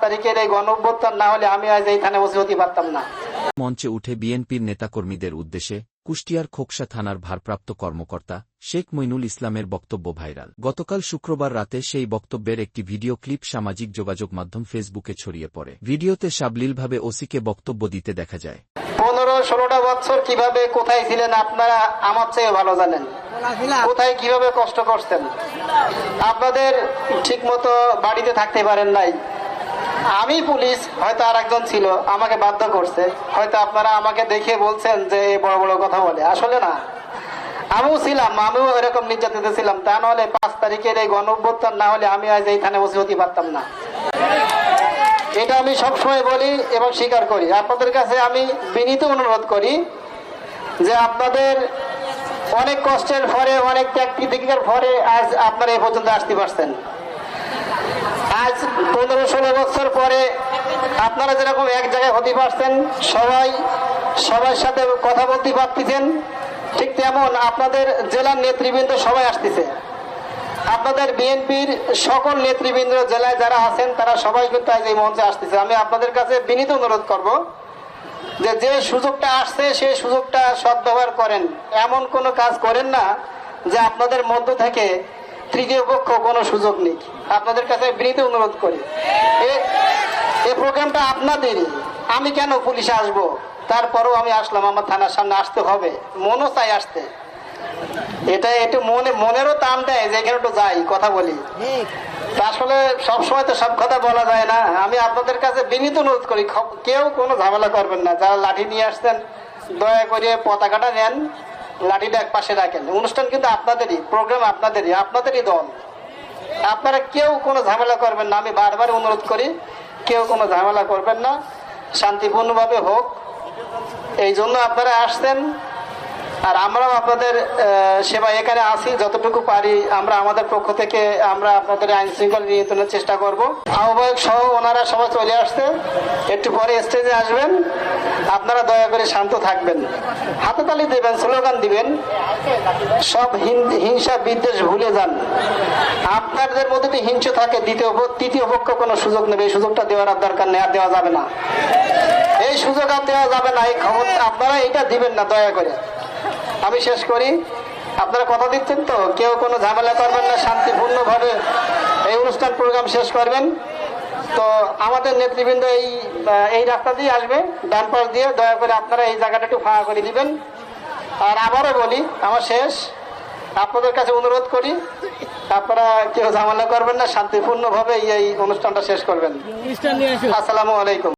তারিখের এই গণঅভ্যুত্থান না হলে আমি আজ এইখানে বসে হতে পারতাম না। মঞ্চে উঠে বিএনপির নেতাকর্মীদের উদ্দেশ্যে কুষ্টিয়ার খোকসা থানার ভারপ্রাপ্ত কর্মকর্তা শেখ মইনুল ইসলামের বক্তব্য ভাইরাল। গতকাল শুক্রবার রাতে সেই বক্তব্যের একটি ভিডিও ক্লিপ সামাজিক যোগাযোগ মাধ্যম ফেসবুকে ছড়িয়ে পড়ে। ভিডিওতে সাবলীলভাবে ওসিকে বক্তব্য দিতে দেখা যায়। 15-16টা বছর কিভাবে কোথায় ছিলেন আপনারা আমার চেয়ে ভালো জানেন, কোথায় কিভাবে কষ্ট করছেন। আপনাদের ঠিক মতো বাড়িতে থাকতে পারেন নাই। আমি পুলিশ, হয়তো আর একজন ছিল, আমাকে বাধ্য করছে। হয়তো আপনারা আমাকে দেখে বলছেন যে বড় বড় কথা বলে, আসলে না। আমিও ছিলাম, আমিও এরকম নির্যাতিত ছিলাম। তা নাহলে 5 তারিখের এই গণঅভ্যুত্থান না হলে আমি আজ এইখানে বসে হতে পারতাম না। এটা আমি সবসময় বলি এবং স্বীকার করি। আপনাদের কাছে আমি বিনীত অনুরোধ করি যে আপনাদের অনেক কষ্টের পরে, অনেক ত্যাগ প্রতিজ্ঞার পরে আজ আপনারা এই পর্যন্ত আসতে পারছেন। আজ 15-16 বছর পরে আপনারা যেরকম এক জায়গায় হতে পারছেন, সবার সাথে কথা বলতে পারতেছেন, ঠিক তেমন আপনাদের জেলার নেতৃবৃন্দ সবাই আসতেছে। আপনাদের বিএনপির সকল নেতৃবৃন্দ জেলায় যারা আছেন তারা সবাই কিন্তু আজ এই মঞ্চে আসতেছে। আমি আপনাদের কাছে বিনীত অনুরোধ করব যে সুযোগটা আসছে সেই সুযোগটা সদ্ব্যবহার করেন। এমন কোনো কাজ করেন না যে আপনাদের মধ্য থেকে তৃতীয় পক্ষ কোনো সুযোগ নেই। আপনাদের কাছে বিনীত অনুরোধ করি, এই প্রোগ্রামটা আপনাদেরই। আমি কেন পুলিশে আসব? তারপরেও আমি আসলাম, আমার থানার সামনে আসতে হবে, মনও চাই আসতে। এটা একটু মনেরও টান দেয় যে এখানে একটু যাই, কথা বলি। আসলে সবসময় তো সব কথা বলা যায় না। আমি আপনাদের কাছে বিনীত অনুরোধ করি, কেউ কোনো ঝামেলা করবেন না। যারা লাঠি নিয়ে আসছেন দয়া করে পতাকাটা নেন, লাঠিটা এক পাশে রাখেন। অনুষ্ঠান কিন্তু আপনাদেরই, প্রোগ্রাম আপনাদেরই দল। আপনারা কেউ কোনো ঝামেলা করবেন না। আমি বারবার অনুরোধ করি, কেউ কোনো ঝামেলা করবেন না, শান্তিপূর্ণভাবে হোক। এই জন্য আপনারা আসছেন। আর আমরাও আপনাদের সেবায় এখানে আসি, যতটুকু পারি আমরা আমাদের পক্ষ থেকে আমরা আপনাদের আইন শৃঙ্খলা নিয়ন্ত্রণের চেষ্টা করব। আহ্বায়ক সহ ওনারা সবাই চলে আসছে, একটু পরে স্টেজে আসবেন। আপনারা দয়া করে শান্ত থাকবেন, হাতে তালি দেবেন, স্লোগান দিবেন, সব হিংসা বিদ্বেষ ভুলে যান। আপনাদের মধ্যে যদি হিংসা থাকে তৃতীয় পক্ষ কোনো সুযোগ নেবে, এই সুযোগটা দেওয়ার দরকার নেই, আর দেওয়া যাবে না। এই সুযোগ আর দেওয়া যাবে না, এই খবর আপনারা এটা দিবেন না দয়া করে। আমি শেষ করি, আপনারা কথা দিচ্ছেন তো, কেউ কোনো ঝামেলা করবেন না, শান্তিপূর্ণভাবে এই অনুষ্ঠান প্রোগ্রাম শেষ করবেন। তো আমাদের নেতৃবৃন্দ এই রাস্তা দিয়ে আসবে, ডান পাশ দিয়ে। দয়া করে আপনারা এই জায়গাটা একটু ফাঁকা করে দিবেন। আর আবারও বলি, আমার শেষ, আপনাদের কাছে অনুরোধ করি আপনারা কেউ ঝামেলা করবেন না, শান্তিপূর্ণভাবে এই অনুষ্ঠানটা শেষ করবেন। আসসালামু আলাইকুম।